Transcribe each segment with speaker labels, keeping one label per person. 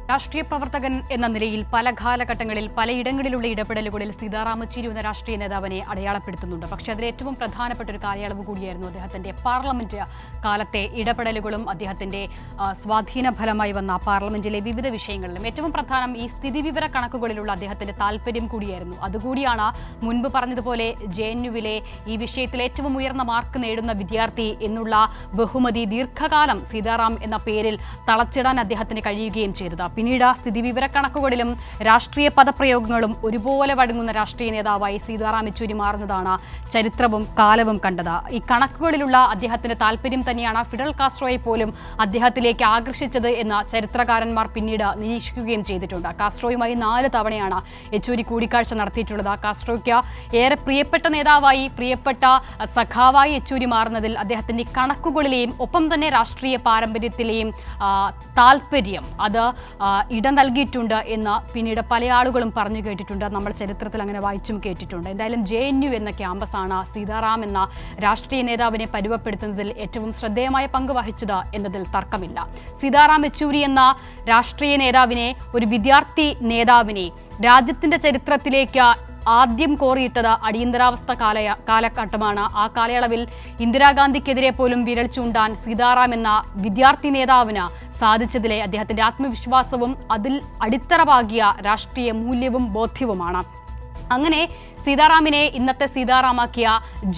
Speaker 1: രാഷ്ട്രീയ പ്രവർത്തകൻ എന്ന നിലയിൽ പല കാലഘട്ടങ്ങളിൽ പലയിടങ്ങളിലുള്ള ഇടപെടലുകളിൽ സീതാറാം യെച്ചൂരി എന്ന രാഷ്ട്രീയ നേതാവിനെ അടയാളപ്പെടുത്തുന്നുണ്ട്. പക്ഷേ അതിൽ ഏറ്റവും പ്രധാനപ്പെട്ട ഒരു കാലയളവ് കൂടിയായിരുന്നു അദ്ദേഹത്തിന്റെ പാർലമെന്റ് കാലത്തെ ഇടപെടലുകളും അദ്ദേഹത്തിന്റെ സ്വാധീന ഫലമായി വന്ന പാർലമെന്റിലെ വിവിധ വിഷയങ്ങളിലും. ഏറ്റവും പ്രധാനം ഈ സ്ഥിതിവിവര കണക്കുകളിലുള്ള അദ്ദേഹത്തിന്റെ താല്പര്യം കൂടിയായിരുന്നു. അതുകൂടിയാണ് മുൻപ് പറഞ്ഞതുപോലെ JNUവിലെ ഈ വിഷയത്തിൽ ഏറ്റവും ഉയർന്ന മാർക്ക് നേടുന്ന വിദ്യാർത്ഥി എന്നുള്ള ബഹുമതി ദീർഘകാലം സീതാറാം എന്ന പേരിൽ തളച്ചിടാൻ അദ്ദേഹത്തിന് കഴിയുകയും ചെയ്തത്. പിന്നീട് സ്ഥിതിവിവര കണക്കുകളിലും രാഷ്ട്രീയ പദപ്രയോഗങ്ങളും ഒരുപോലെ വഴങ്ങുന്ന രാഷ്ട്രീയ നേതാവായി സീതാറാം യെച്ചൂരി മാറുന്നതാണ് ചരിത്രവും കാലവും കണ്ടത്. ഈ കണക്കുകളിലുള്ള അദ്ദേഹത്തിന്റെ താല്പര്യം തന്നെയാണ് ഫിഡൽ കാസ്ട്രോയെ പോലും അദ്ദേഹത്തിലേക്ക് ആകർഷിച്ചത് എന്ന് ചരിത്രകാരന്മാർ പിന്നീട് നിരീക്ഷിക്കുകയും ചെയ്തിട്ടുണ്ട്. കാസ്ട്രോയുമായി 4 തവണയാണ് യെച്ചൂരി കൂടിക്കാഴ്ച നടത്തിയിട്ടുള്ളത്. കാസ്ട്രോയ്ക്ക് ഏറെ പ്രിയപ്പെട്ട നേതാവായി, പ്രിയപ്പെട്ട സഖാവായി യെച്ചൂരി മാറുന്നതിൽ അദ്ദേഹത്തിന്റെ കണക്കുകളിലെയും ഒപ്പം തന്നെ രാഷ്ട്രീയ പാരമ്പര്യത്തിലെയും താല്പര്യം അത് ഇടം നൽകിയിട്ടുണ്ട് എന്ന് പിന്നീട് പല ആളുകളും പറഞ്ഞു കേട്ടിട്ടുണ്ട്. നമ്മൾ ചരിത്രത്തിൽ അങ്ങനെ വായിച്ചും കേട്ടിട്ടുണ്ട്. എന്തായാലും JNU എന്ന ക്യാമ്പസാണ് സീതാറാം എന്ന രാഷ്ട്രീയ നേതാവിനെ പരുവപ്പെടുത്തുന്നതിൽ ഏറ്റവും ശ്രദ്ധേയമായ പങ്ക് വഹിച്ചത് എന്നതിൽ തർക്കമില്ല. സീതാറാം യെച്ചൂരി എന്ന രാഷ്ട്രീയ നേതാവിനെ, ഒരു വിദ്യാർത്ഥി നേതാവിനെ രാജ്യത്തിന്റെ ചരിത്രത്തിലേക്ക് ആദ്യം കോറിയിട്ടത് അടിയന്തരാവസ്ഥ കാലഘട്ടമാണ്. ആ കാലയളവിൽ ഇന്ദിരാഗാന്ധിക്കെതിരെ പോലും വിരൽ ചൂണ്ടാൻ സീതാറാം എന്ന വിദ്യാർത്ഥി നേതാവിന് സാധിച്ചതിലെ അദ്ദേഹത്തിന്റെ ആത്മവിശ്വാസവും അതിൽ അടിത്തറ പാകിയ രാഷ്ട്രീയ മൂല്യവും ബോധ്യവുമാണ്. അങ്ങനെ സീതാറാമിനെ ഇന്നത്തെ സീതാറാമാക്കിയ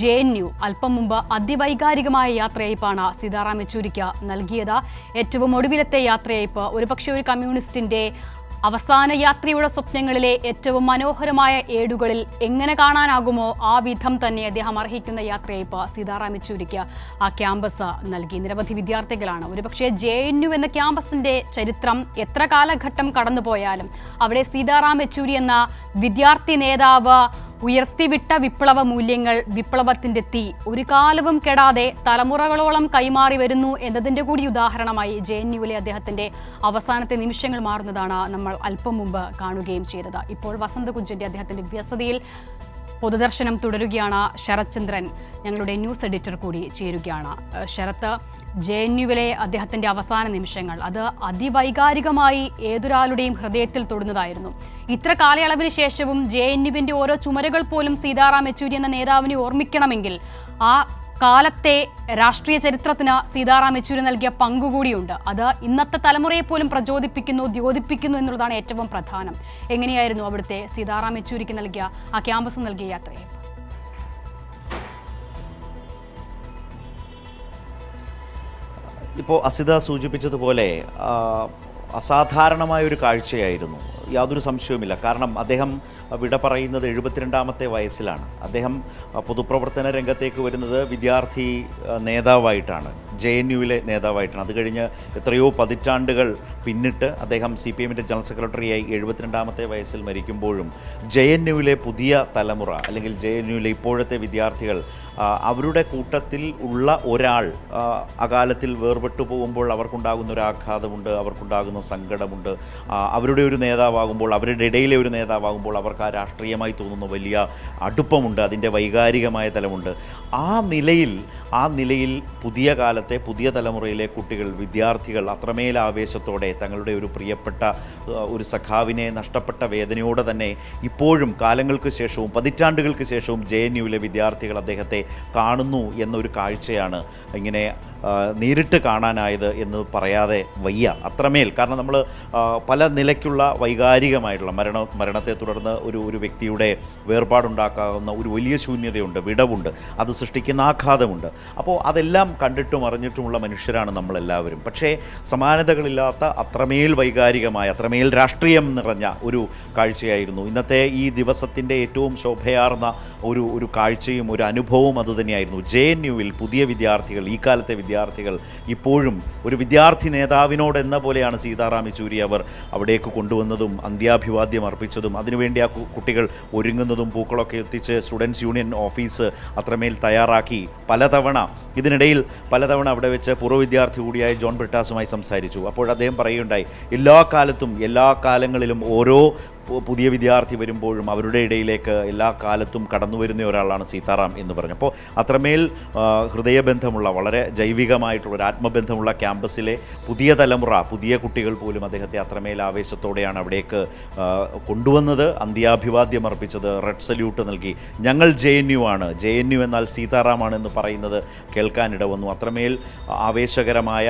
Speaker 1: JNU അല്പം മുമ്പ് അതിവൈകാരികമായ യാത്രയയപ്പാണ് സീതാറാം യെച്ചൂരിക്ക് നൽകിയത്. ഏറ്റവും ഒടുവിലത്തെ യാത്രയയപ്പ് ഒരുപക്ഷെ ഒരു കമ്മ്യൂണിസ്റ്റിന്റെ അവസാന യാത്രയുടെ സ്വപ്നങ്ങളിലെ ഏറ്റവും മനോഹരമായ ഏടുകളിൽ എങ്ങനെ കാണാനാകുമോ ആ വിധം തന്നെ അദ്ദേഹം അർഹിക്കുന്ന യാത്രയയപ്പ് സീതാറാം യെച്ചൂരിക്ക് ആ ക്യാമ്പസ് നൽകി. നിരവധി വിദ്യാർത്ഥികളാണ്. ഒരുപക്ഷെ JNU എന്ന ക്യാമ്പസിന്റെ ചരിത്രം എത്ര കാലഘട്ടം കടന്നുപോയാലും അവിടെ സീതാറാം യെച്ചൂരി എന്ന വിദ്യാർത്ഥി നേതാവ് ഉയർത്തിവിട്ട വിപ്ലവ മൂല്യങ്ങൾ, വിപ്ലവത്തിന്റെ തീ ഒരു കാലവും കെടാതെ തലമുറകളോളം കൈമാറി വരുന്നു എന്നതിന്റെ കൂടി ഉദാഹരണമായി JNUവിലെ അദ്ദേഹത്തിന്റെ അവസാനത്തെ നിമിഷങ്ങൾ മാറുന്നതാണ് നമ്മൾ അല്പം മുമ്പ് കാണുകയും ചെയ്തത്. ഇപ്പോൾ വസന്തകുഞ്ചിന്റെ അദ്ദേഹത്തിന്റെ വ്യസതയിൽ പൊതുദർശനം തുടരുകയാണ്. ശരത് ചന്ദ്രൻ ഞങ്ങളുടെ ന്യൂസ് എഡിറ്റർ കൂടി ചേരുകയാണ്. ശരത്ത്, JNUവിലെ അദ്ദേഹത്തിന്റെ അവസാന നിമിഷങ്ങൾ അത് അതിവൈകാരികമായി ഏതൊരാളുടെയും ഹൃദയത്തിൽ തൊടുന്നതായിരുന്നു. ഇത്ര കാലയളവിന് ശേഷവും JNUവിന്റെ ഓരോ ചുമരുകൾ പോലും സീതാറാം യെച്ചൂരി എന്ന നേതാവിനെ ഓർമ്മിക്കണമെങ്കിൽ ആ കാലത്തെ രാഷ്ട്രീയ ചരിത്രത്തിന് സീതാറാം യെച്ചൂരി നൽകിയ പങ്കുകൂടിയുണ്ട്. അത് ഇന്നത്തെ തലമുറയെ പോലും പ്രചോദിപ്പിക്കുന്നു, ദ്യോതിപ്പിക്കുന്നു എന്നുള്ളതാണ് ഏറ്റവും പ്രധാനം. എങ്ങനെയായിരുന്നു അവിടുത്തെ സീതാറാം യെച്ചൂരിക്ക് നൽകിയ ആ ക്യാമ്പസ് നൽകിയ യാത്രയെ?
Speaker 2: ഇപ്പോൾ അസിത സൂചിപ്പിച്ചതുപോലെ അസാധാരണമായൊരു കാഴ്ചയായിരുന്നു, യാതൊരു സംശയവുമില്ല. കാരണം അദ്ദേഹം വിട പറയുന്നത് 72ാമത്തെ വയസ്സിലാണ്. അദ്ദേഹം പൊതുപ്രവർത്തന രംഗത്തേക്ക് വരുന്നത് വിദ്യാർത്ഥി നേതാവായിട്ടാണ്, JNUവിലെ നേതാവായിട്ടാണ്. അത് കഴിഞ്ഞ് എത്രയോ പതിറ്റാണ്ടുകൾ പിന്നിട്ട് അദ്ദേഹം CPMന്റെ ജനറൽ സെക്രട്ടറിയായി 72ാമത്തെ വയസ്സിൽ മരിക്കുമ്പോഴും JNUവിലെ പുതിയ തലമുറ അല്ലെങ്കിൽ JNUവിലെ ഇപ്പോഴത്തെ വിദ്യാർത്ഥികൾ അവരുടെ കൂട്ടത്തിൽ ഉള്ള ഒരാൾ അകാലത്തിൽ വേർപെട്ടു പോകുമ്പോൾ അവർക്കുണ്ടാകുന്ന ഒരു ആഘാതമുണ്ട്, അവർക്കുണ്ടാകുന്ന സങ്കടമുണ്ട്. അവരുടെ ഒരു നേതാവാകുമ്പോൾ, അവരുടെ ഇടയിലെ ഒരു നേതാവാകുമ്പോൾ അവർക്ക് ആ രാഷ്ട്രീയമായി തോന്നുന്ന വലിയ അടുപ്പമുണ്ട്, അതിൻ്റെ വൈകാരികമായ തലമുണ്ട്. ആ നിലയിൽ പുതിയ കാലത്തെ പുതിയ തലമുറയിലെ കുട്ടികൾ, വിദ്യാർത്ഥികൾ അത്രമേൽ ആവേശത്തോടെ തങ്ങളുടെ ഒരു പ്രിയപ്പെട്ട ഒരു സഖാവിനെ നഷ്ടപ്പെട്ട വേദനയോടെ തന്നെ ഇപ്പോഴും കാലങ്ങൾക്ക് ശേഷവും പതിറ്റാണ്ടുകൾക്ക് ശേഷവും JNUവിലെ വിദ്യാർത്ഥികൾ അദ്ദേഹത്തെ കാണുന്നു എന്നൊരു കാഴ്ചയാണ് ഇങ്ങനെ നേരിട്ട് കാണാനായത് എന്ന് പറയാതെ വയ്യ. അത്രമേൽ, കാരണം നമ്മൾ പല നിലയ്ക്കുള്ള വൈകാരികമായിട്ടുള്ള മരണത്തെ തുടർന്ന് ഒരു വ്യക്തിയുടെ വേർപാടുണ്ടാക്കാവുന്ന ഒരു വലിയ ശൂന്യതയുണ്ട്, വിടവുണ്ട്, അത് സൃഷ്ടിക്കുന്ന ആഘാതമുണ്ട്. അപ്പോൾ അതെല്ലാം കണ്ടിട്ടും അറിഞ്ഞിട്ടുമുള്ള മനുഷ്യരാണ് നമ്മളെല്ലാവരും. പക്ഷേ സമാനതകളില്ലാത്ത അത്രമേൽ വൈകാരികമായ, അത്രമേൽ രാഷ്ട്രീയം നിറഞ്ഞ ഒരു കാഴ്ചയായിരുന്നു ഇന്നത്തെ ഈ ദിവസത്തിൻ്റെ ഏറ്റവും ശോഭയാർന്ന ഒരു കാഴ്ചയും ഒരു അനുഭവവും അതുതന്നെയായിരുന്നു. JNUവിൽ പുതിയ വിദ്യാർത്ഥികൾ, ഈ കാലത്തെ വിദ്യാർത്ഥികൾ ഇപ്പോഴും ഒരു വിദ്യാർത്ഥി നേതാവിനോടെന്ന പോലെയാണ് സീതാറാം യെച്ചൂരി അവർ അവിടേക്ക് കൊണ്ടുവന്നതും അന്ത്യാഭിവാദ്യം അർപ്പിച്ചതും അതിനുവേണ്ടി ആ കുട്ടികൾ ഒരുങ്ങുന്നതും പൂക്കളൊക്കെ എത്തിച്ച് സ്റ്റുഡൻസ് യൂണിയൻ ഓഫീസ് അത്രമേൽ തയ്യാറാക്കി. ഇതിനിടയിൽ പലതവണ അവിടെ വെച്ച് പൂർവ്വ വിദ്യാർത്ഥി കൂടിയായ ജോൺ ബ്രിട്ടാസുമായി സംസാരിച്ചു. അപ്പോൾ അദ്ദേഹം പറയുകയുണ്ടായി, എല്ലാ കാലത്തും എല്ലാ കാലങ്ങളിലും ഓരോ പുതിയ വിദ്യാർത്ഥി വരുമ്പോഴും അവരുടെ ഇടയിലേക്ക് എല്ലാ കാലത്തും കടന്നു വരുന്ന ഒരാളാണ് സീതാറാം എന്ന് പറഞ്ഞു. അപ്പോൾ അത്രമേൽ ഹൃദയബന്ധമുള്ള, വളരെ ജൈവികമായിട്ടുള്ള ഒരു ആത്മബന്ധമുള്ള ക്യാമ്പസിലെ പുതിയ തലമുറ, പുതിയ കുട്ടികൾ പോലും അദ്ദേഹത്തെ അത്രമേൽ ആവേശത്തോടെയാണ് അവിടേക്ക് കൊണ്ടുവന്നത്. അന്ത്യാഭിവാദ്യം അർപ്പിച്ചത്, റെഡ് സല്യൂട്ട് നൽകി. ഞങ്ങൾ JNU ആണ്, JNU എന്നാൽ സീതാറാമാണ് എന്ന് പറയുന്നത് കേൾക്കാനിട വന്നു. അത്രമേൽ ആവേശകരമായ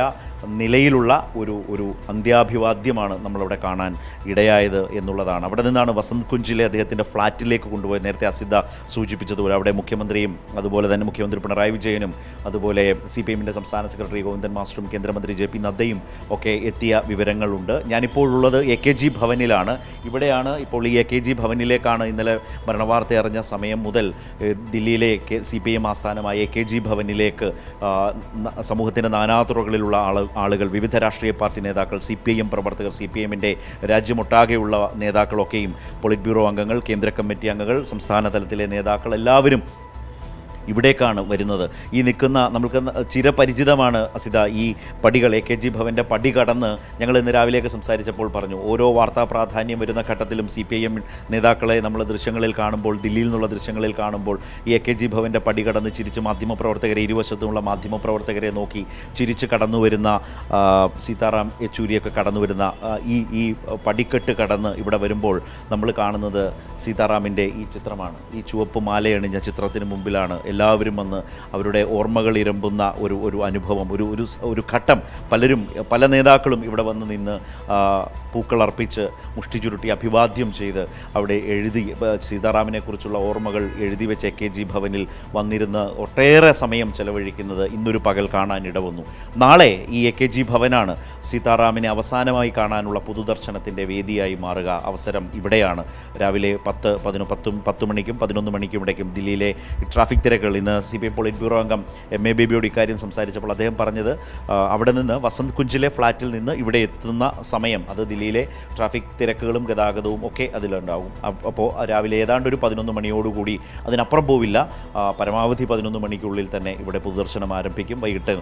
Speaker 2: നിലയിലുള്ള ഒരു അന്ത്യാഭിവാദ്യമാണ് നമ്മളവിടെ കാണാൻ ഇടയായത് എന്നുള്ളതാണ്. അവിടെ നിന്നാണ് വസന്ത് കുഞ്ചിലെ അദ്ദേഹത്തിൻ്റെ ഫ്ലാറ്റിലേക്ക് കൊണ്ടുപോയത്. നേരത്തെ അസിത സൂചിപ്പിച്ചതുപോലെ അവിടെ മുഖ്യമന്ത്രിയും അതുപോലെ തന്നെ മുഖ്യമന്ത്രി പിണറായി വിജയനും അതുപോലെ CPM-ൻ്റെ സംസ്ഥാന സെക്രട്ടറി ഗോവിന്ദൻ മാസ്റ്ററും കേന്ദ്രമന്ത്രി JP നദ്ദയും ഒക്കെ എത്തിയ വിവരങ്ങളുണ്ട്. ഞാനിപ്പോൾ ഉള്ളത് AKG ഭവനിലാണ്. ഇവിടെയാണ് ഇപ്പോൾ ഈ AKG ഭവനിലേക്കാണ് ഇന്നലെ മരണവാർത്ത അറിഞ്ഞ സമയം മുതൽ ദില്ലിയിലെ CPM ആസ്ഥാനമായ AKG ഭവനിലേക്ക് സമൂഹത്തിൻ്റെ നാനാതുറകളിലുള്ള ആളുകൾ, വിവിധ രാഷ്ട്രീയ പാർട്ടി നേതാക്കൾ, CPIM പ്രവർത്തകർ, CPM-ൻ്റെ രാജ്യമൊട്ടാകെയുള്ള നേതാക്കളൊക്കെയും, പൊളിറ്റ് ബ്യൂറോ അംഗങ്ങൾ, കേന്ദ്ര കമ്മിറ്റി അംഗങ്ങൾ, സംസ്ഥാന തലത്തിലെ നേതാക്കൾ എല്ലാവരും ഇവിടേക്കാണ് വരുന്നത്. ഈ നിൽക്കുന്ന നമുക്ക് ചിരപരിചിതമാണ് അസിത ഈ പടികൾ. AKG ഭവൻ്റെ പടി കടന്ന് ഞങ്ങൾ ഇന്ന് രാവിലെയൊക്കെ സംസാരിച്ചപ്പോൾ പറഞ്ഞു, ഓരോ വാർത്താ പ്രാധാന്യം വരുന്ന ഘട്ടത്തിലും CPIM നേതാക്കളെ നമ്മൾ ദൃശ്യങ്ങളിൽ കാണുമ്പോൾ, ദില്ലിയിൽ നിന്നുള്ള ദൃശ്യങ്ങളിൽ കാണുമ്പോൾ ഈ AKG ഭവൻ്റെ പടി കടന്ന് ചിരിച്ച് മാധ്യമപ്രവർത്തകരെ, ഇരുവശത്തുമുള്ള മാധ്യമപ്രവർത്തകരെ നോക്കി ചിരിച്ച് കടന്നു വരുന്ന സീതാറാം യെച്ചൂരിയൊക്കെ കടന്നു വരുന്ന ഈ പടിക്കെട്ട് കടന്ന് ഇവിടെ വരുമ്പോൾ നമ്മൾ കാണുന്നത് സീതാറാമിൻ്റെ ഈ ചിത്രമാണ്. ഈ ചുവപ്പ് മാലയണിഞ്ഞ ചിത്രത്തിന് മുമ്പിലാണ് എല്ലാവരും വന്ന് അവരുടെ ഓർമ്മകൾ ഇരമ്പുന്ന ഒരു അനുഭവം, ഒരു ഘട്ടം. പല നേതാക്കളും ഇവിടെ വന്ന് നിന്ന് പൂക്കളർപ്പിച്ച് മുഷ്ടി ചുരുട്ടി അഭിവാദ്യം ചെയ്ത് അവിടെ എഴുതി സീതാറാമിനെക്കുറിച്ചുള്ള ഓർമ്മകൾ എഴുതി വെച്ച് AKG ഭവനിൽ വന്നിരുന്ന് ഒട്ടേറെ സമയം ചെലവഴിക്കുന്നത് ഇന്നൊരു പകൽ കാണാനിട വന്നു. നാളെ ഈ AKG ഭവനാണ് സീതാറാമിനെ അവസാനമായി കാണാനുള്ള പൊതുദർശനത്തിൻ്റെ വേദിയായി മാറുക. അവസരം ഇവിടെയാണ്. രാവിലെ 10 മണിക്കും 11 മണിക്കും ഇടയ്ക്കും ദില്ലിയിലെ ട്രാഫിക് തിരക്കുകൾ. ഇന്ന് CPM പൊളിറ്റ് ബ്യൂറോ അംഗം MA ബേബിയോട് ഇക്കാര്യം സംസാരിച്ചപ്പോൾ അദ്ദേഹം പറഞ്ഞത്, അവിടെ നിന്ന് വസന്ത് കുഞ്ചിലെ ഫ്ലാറ്റിൽ നിന്ന് ഇവിടെ എത്തുന്ന സമയം, അത് ദില്ലിയിലെ ട്രാഫിക് തിരക്കുകളും ഗതാഗതവും ഒക്കെ അതിലുണ്ടാകും. അപ്പോൾ രാവിലെ ഏതാണ്ട് ഒരു 11 മണിയോടുകൂടി, അതിനപ്പുറം പോവില്ല, പരമാവധി 11 മണിക്കുള്ളിൽ തന്നെ ഇവിടെ പൊതുദർശനം ആരംഭിക്കും. വൈകിട്ട്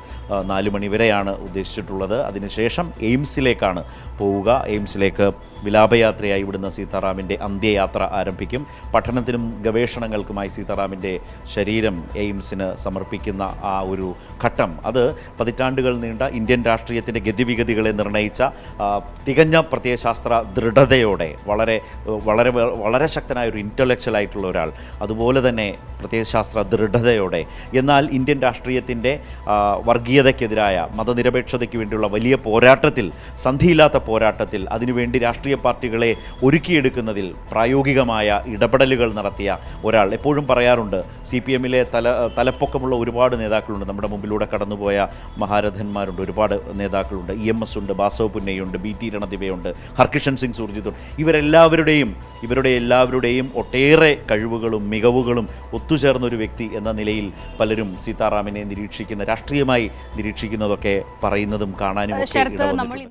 Speaker 2: 4 മണി വരെയാണ് ഉദ്ദേശിച്ചിട്ടുള്ളത്. അതിനുശേഷം എയിംസിലേക്കാണ് പോവുക. എയിംസിലേക്ക് വിലാപയാത്രയായി ഇവിടുന്ന് സീതാറാമിൻ്റെ അന്ത്യയാത്ര ആരംഭിക്കും. പഠനത്തിനും ഗവേഷണങ്ങൾക്കുമായി സീതാറാമിൻ്റെ ശരീരം എയിംസിന് സമർപ്പിക്കുന്ന ആ ഒരു ഘട്ടം, അത് പതിറ്റാണ്ടുകൾ നീണ്ട ഇന്ത്യൻ രാഷ്ട്രീയത്തിൻ്റെ ഗതിവിഗതികളെ നിർണ്ണയിച്ച തികഞ്ഞ പ്രത്യയശാസ്ത്ര ദൃഢതയോടെ, വളരെ ശക്തനായ ഒരു ഇൻ്റലക്ച്വൽ ആയിട്ടുള്ള ഒരാൾ, അതുപോലെ തന്നെ പ്രത്യയശാസ്ത്ര ദൃഢതയോടെ, എന്നാൽ ഇന്ത്യൻ രാഷ്ട്രീയത്തിൻ്റെ വർഗീയതയ്ക്കെതിരായ, മതനിരപേക്ഷതയ്ക്ക് വേണ്ടിയുള്ള വലിയ പോരാട്ടത്തിൽ, സന്ധിയില്ലാത്ത പോരാട്ടത്തിൽ, അതിനുവേണ്ടി രാഷ്ട്രീയ പാർട്ടികളെ ഒരുക്കിയെടുക്കുന്നതിൽ പ്രായോഗികമായ ഇടപെടലുകൾ നടത്തിയ ഒരാൾ. എപ്പോഴും പറയാറുണ്ട്, CPM-ലെ തലപ്പൊക്കമുള്ള ഒരുപാട് നേതാക്കളുണ്ട്. നമ്മുടെ മുമ്പിലൂടെ കടന്നുപോയ മഹാരഥന്മാരുണ്ട്, ഒരുപാട് നേതാക്കളുണ്ട്. EMS ഉണ്ട്, ബാസവ് പുന്നയുണ്ട്, BT രണദിവയുണ്ട്, ഹർകിഷൻ സിംഗ് സുർജിത്തുണ്ട്. ഇവരുടെ എല്ലാവരുടെയും ഒട്ടേറെ കഴിവുകളും മികവുകളും ഒത്തുചേർന്നൊരു വ്യക്തി എന്ന നിലയിൽ പലരും സീതാറാമിനെ നിരീക്ഷിക്കുന്ന, രാഷ്ട്രീയമായി നിരീക്ഷിക്കുന്നതൊക്കെ പറയുന്നതും കാണാനും ഒക്കെ ഇടവന്നിട്ടുണ്ട്.